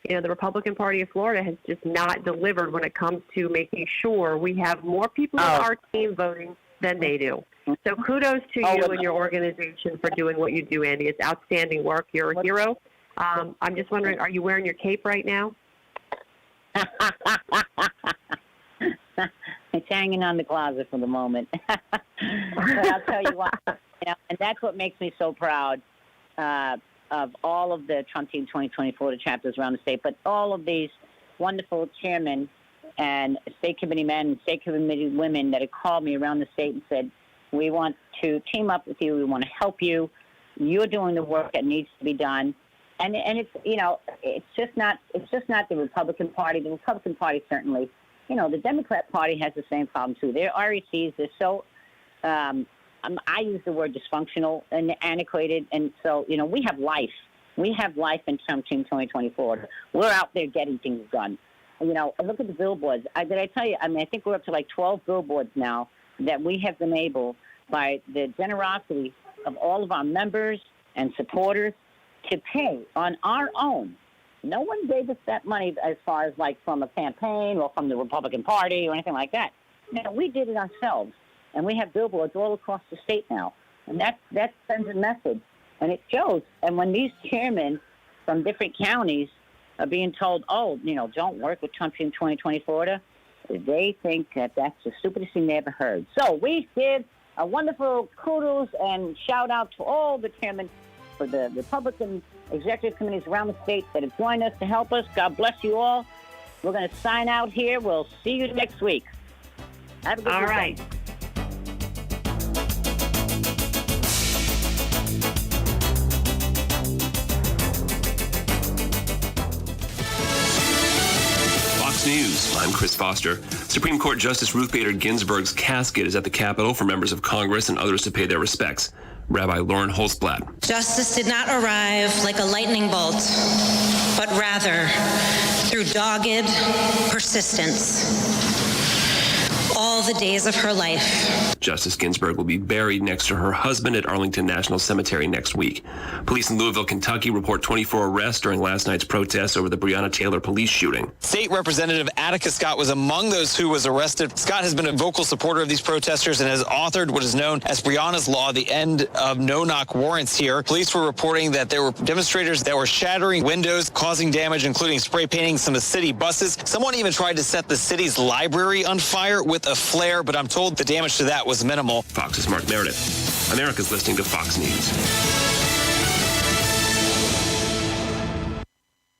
The Republican Party of Florida has just not delivered when it comes to making sure we have more people on our team voting than they do. So kudos to you and your organization for doing what you do, Andy. It's outstanding work. You're a hero. I'm just wondering, are you wearing your cape right now? It's hanging on the closet for the moment. But I'll tell you what, and that's what makes me so proud of all of the Trump Team 2024 chapters around the state, but all of these wonderful chairmen and state committee men and state committee women that have called me around the state and said, we want to team up with you. We want to help you. You're doing the work that needs to be done. And it's, it's just not the Republican Party. The Republican Party certainly, the Democrat Party has the same problem too. Their RECs, they're so, I use the word dysfunctional and antiquated. And so, we have life. We have life in Trump Team 2024. We're out there getting things done. Look at the billboards. Did I tell you? I think we're up to 12 billboards now that we have been able, by the generosity of all of our members and supporters, to pay on our own. No one gave us that money as far as from a campaign or from the Republican Party or anything like that. No, we did it ourselves. And we have billboards all across the state now. And that sends a message. And it shows. And when these chairmen from different counties are being told, don't work with Trump Team 2024, they think that that's the stupidest thing they ever heard. So we give a wonderful kudos and shout out to all the chairmen for the Republican executive committees around the state that have joined us to help us. God bless you all. We're going to sign out here. We'll see you next week. Have a good weekend. All right. Fox News, I'm Chris Foster. Supreme Court Justice Ruth Bader Ginsburg's casket is at the Capitol for members of Congress and others to pay their respects. Rabbi Lauren Holzblatt. Justice did not arrive like a lightning bolt, but rather through dogged persistence all the days of her life. Justice Ginsburg will be buried next to her husband at Arlington National Cemetery next week. Police in Louisville, Kentucky report 24 arrests during last night's protests over the Breonna Taylor police shooting. State Representative Attica Scott was among those who was arrested. Scott has been a vocal supporter of these protesters and has authored what is known as Breonna's Law, the end of no-knock warrants here. Police were reporting that there were demonstrators that were shattering windows, causing damage, including spray painting some of the city buses. Someone even tried to set the city's library on fire with a flare, but I'm told the damage to that was minimal. Fox's Mark Meredith. America's listening to Fox News.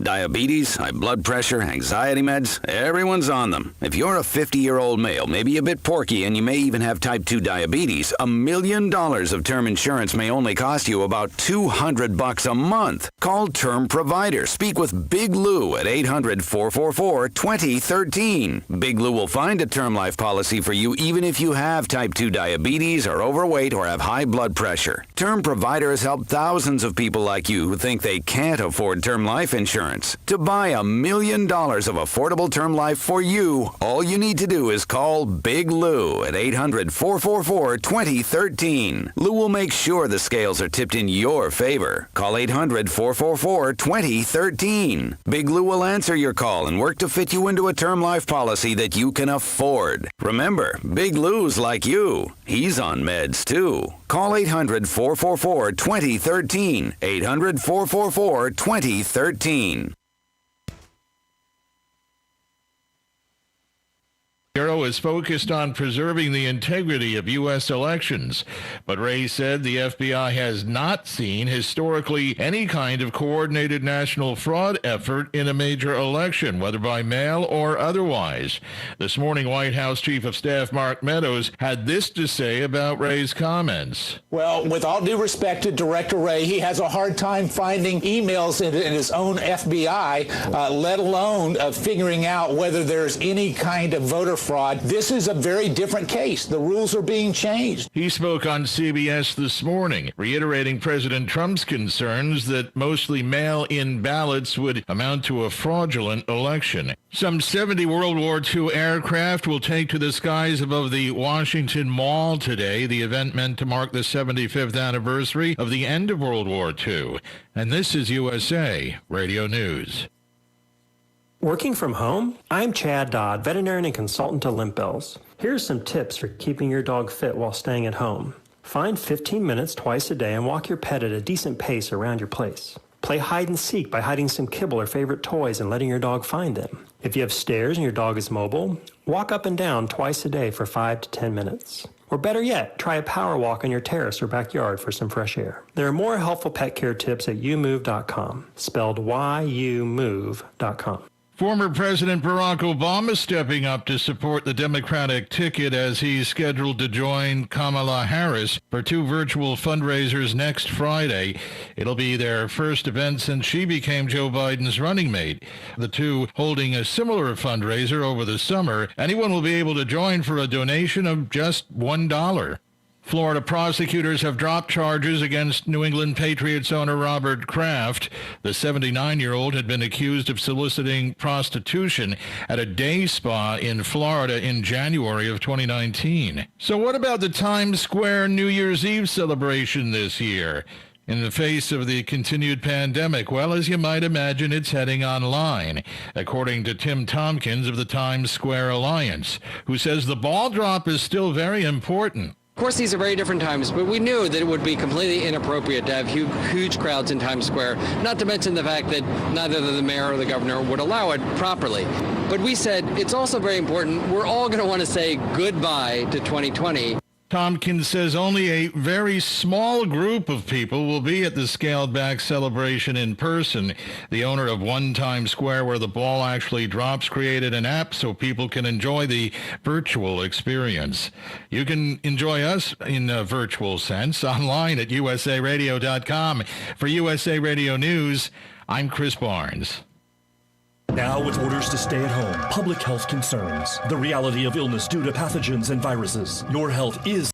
Diabetes, high blood pressure, anxiety meds, everyone's on them. If you're a 50-year-old male, maybe a bit porky, and you may even have type 2 diabetes, $1 million of term insurance may only cost you about $200 a month. Call Term Provider. Speak with Big Lou at 800-444-2013. Big Lou will find a term life policy for you even if you have type 2 diabetes, are overweight, or have high blood pressure. Term Provider has helped thousands of people like you who think they can't afford term life insurance. To buy $1 million of affordable term life for you, all you need to do is call Big Lou at 800-444-2013. Lou will make sure the scales are tipped in your favor. Call 800-444-2013. Big Lou will answer your call and work to fit you into a term life policy that you can afford. Remember, Big Lou's like you. He's on meds too. Call 800-444-2013. 800-444-2013. Bureau is focused on preserving the integrity of U.S. elections, but Wray said the FBI has not seen historically any kind of coordinated national fraud effort in a major election, whether by mail or otherwise. This morning, White House Chief of Staff Mark Meadows had this to say about Wray's comments. Well, with all due respect to Director Wray, he has a hard time finding emails in his own FBI, let alone figuring out whether there's any kind of voter fraud. This is a very different case. The rules are being changed. He spoke on CBS this morning, reiterating President Trump's concerns that mostly mail-in ballots would amount to a fraudulent election. Some 70 World War II aircraft will take to the skies above the Washington Mall today, the event meant to mark the 75th anniversary of the end of World War II. And this is USA Radio News. Working from home? I'm Chad Dodd, veterinarian and consultant to Limp Bills. Here's some tips for keeping your dog fit while staying at home. Find 15 minutes twice a day and walk your pet at a decent pace around your place. Play hide and seek by hiding some kibble or favorite toys and letting your dog find them. If you have stairs and your dog is mobile, walk up and down twice a day for 5 to 10 minutes. Or better yet, try a power walk on your terrace or backyard for some fresh air. There are more helpful pet care tips at youmove.com, spelled YOUMOVE.com. Former President Barack Obama stepping up to support the Democratic ticket as he's scheduled to join Kamala Harris for 2 virtual fundraisers next Friday. It'll be their first event since she became Joe Biden's running mate. The two holding a similar fundraiser over the summer. Anyone will be able to join for a donation of just $1. Florida prosecutors have dropped charges against New England Patriots owner Robert Kraft. The 79-year-old had been accused of soliciting prostitution at a day spa in Florida in January of 2019. So what about the Times Square New Year's Eve celebration this year? In the face of the continued pandemic, well, as you might imagine, it's heading online, according to Tim Tompkins of the Times Square Alliance, who says the ball drop is still very important. Of course, these are very different times, but we knew that it would be completely inappropriate to have huge crowds in Times Square, not to mention the fact that neither the mayor or the governor would allow it properly. But we said it's also very important. We're all going to want to say goodbye to 2020. Tompkins says only a very small group of people will be at the scaled-back celebration in person. The owner of One Times Square, where the ball actually drops, created an app so people can enjoy the virtual experience. You can enjoy us in a virtual sense online at usaradio.com. For USA Radio News, I'm Chris Barnes. Now with orders to stay at home, public health concerns, the reality of illness due to pathogens and viruses. Your health is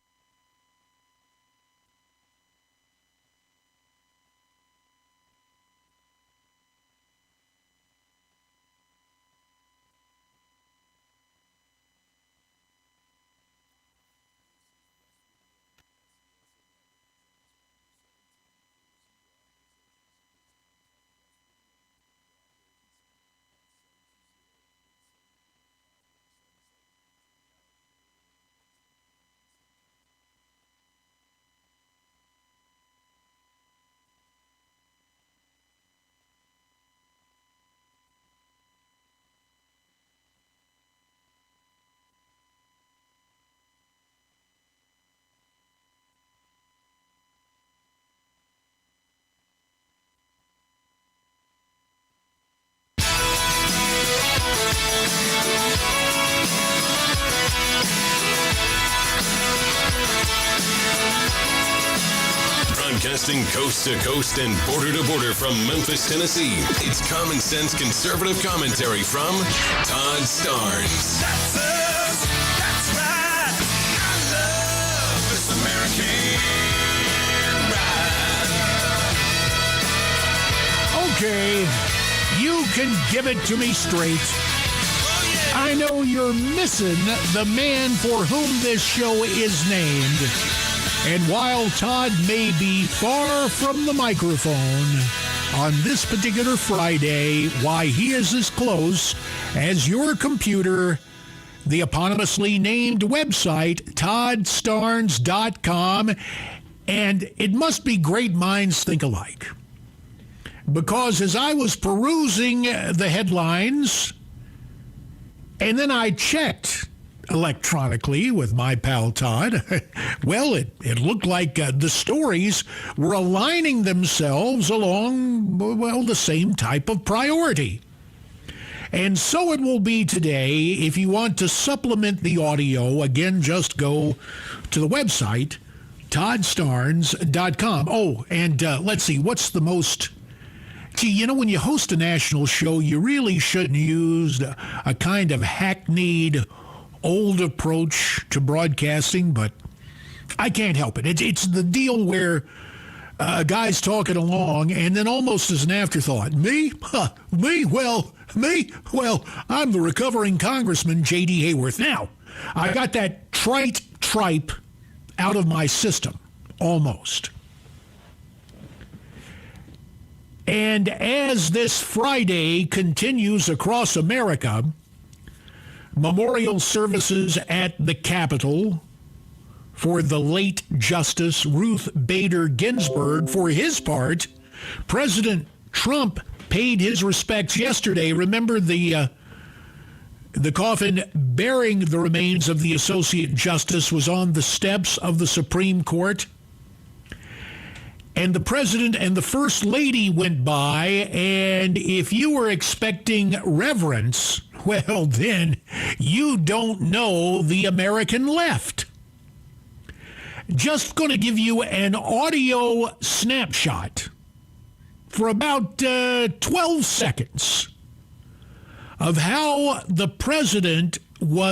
Broadcasting coast to coast and border to border from Memphis, Tennessee, it's common sense conservative commentary from Todd Starnes. That's us. That's right. I love this American ride. Okay, you can give it to me straight. I know you're missing the man for whom this show is named. And while Todd may be far from the microphone on this particular Friday, why, he is as close as your computer, the eponymously named website, toddstarnes.com, and it must be great minds think alike. Because as I was perusing the headlines, and then I checked electronically with my pal Todd, well, it looked like the stories were aligning themselves along, well, the same type of priority. And so it will be today. If you want to supplement the audio, again, just go to the website, toddstarnes.com. Oh, and let's see, what's the most... Gee, you know, when you host a national show, you really shouldn't use a kind of hackneyed, old approach to broadcasting, but I can't help it. It's the deal where a guy's talking along, and then almost as an afterthought, me? Huh, me? Well, I'm the recovering Congressman J.D. Hayworth. Now, I got that trite tripe out of my system, almost. And as this Friday continues across America, memorial services at the Capitol for the late Justice Ruth Bader Ginsburg. For his part, President Trump paid his respects yesterday. Remember the coffin bearing the remains of the Associate Justice was on the steps of the Supreme Court? And the President and the First Lady went by, and if you were expecting reverence, well, then you don't know the American left. Just going to give you an audio snapshot for about 12 seconds of how the President was